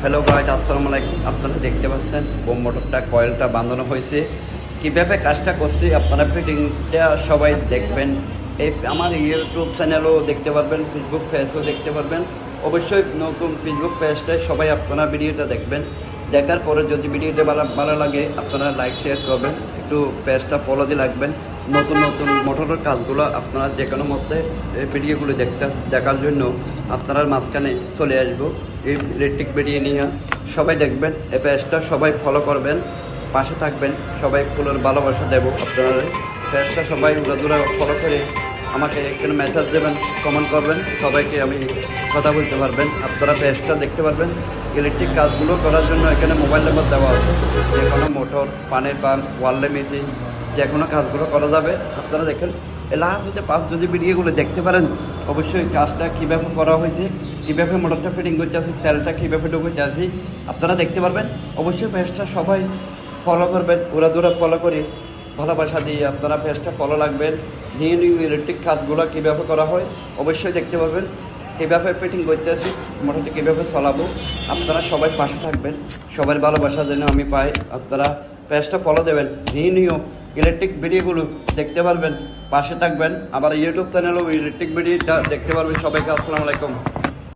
Hello guys, আসসালামু আলাইকুম। আপনারা দেখতে পাচ্ছেন বোম মোটরটা কয়েলটা বাঁধানো হয়েছে। কীভাবে কাজটা করছি আপনারা ফিটিংটা সবাই দেখবেন। এই আমার ইউটিউব চ্যানেলও দেখতে পারবেন, ফেসবুক পেজও দেখতে পারবেন। অবশ্যই নতুন ফেসবুক পেজটায় সবাই আপনারা ভিডিওটা দেখবেন। দেখার পরে যদি ভিডিওটা ভালো লাগে আপনারা লাইক শেয়ার করবেন, একটু পেজটা ফলো দিয়ে রাখবেন। নতুন নতুন মোটরের কাজগুলো আপনারা যে কোনো মধ্যে এই ভিডিওগুলো দেখার জন্য আপনারা মাঝখানে চলে আসবো। এই ইলেকট্রিক ভিডিও নিয়ে সবাই দেখবেন, এই পেজটা সবাই ফলো করবেন, পাশে থাকবেন। সবাই ফুলের ভালোবাসা দেবো আপনারা। পেজটা সবাই উড়াদুরা ফলো করে আমাকে এখানে মেসেজ দেবেন, কমেন্ট করবেন, সবাইকে আমি কথা বলতে পারবেন। আপনারা পেজটা দেখতে পারবেন। ইলেকট্রিক কাজগুলো করার জন্য এখানে মোবাইল নাম্বার দেওয়া আছে। যে কোনো মোটর, পানির পাম্প, ওয়ালে মেশিন, যে কোনো কাজগুলো করা যাবে। আপনারা দেখেন লাস্ট হতে পাঁচ যদি ভিডিওগুলো দেখতে পারেন, অবশ্যই কাজটা কীভাবে করা হয়েছে, কীভাবে মোটরটা ফিটিং করতে আসি, তেলটা কীভাবে ঢুকতে আসি আপনারা দেখতে পারবেন। অবশ্যই পেজটা সবাই ফলো করবেন, উড়াদুরা ফলো করে ভালোবাসা দিয়ে আপনারা পেজটা ফলো রাখবেন। নিউ নিউ ইলেকট্রিক কাজগুলো কীভাবে করা হয় অবশ্যই দেখতে পারবেন। কীভাবে ফিটিং করতে আসি, মোটরটা কীভাবে চালাবো আপনারা সবাই পাশে থাকবেন। সবার ভালোবাসা যেন আমি পাই। আপনারা পেজটা ফলো দেবেন, নিউ নিউ ইলেকট্রিক ভিডিওগুলো দেখতে পারবেন, পাশে থাকবেন। আবার ইউটিউব চ্যানেলেও ইলেকট্রিক ভিডিওটা দেখতে পারবেন। সবাইকে আসসালামু আলাইকুম।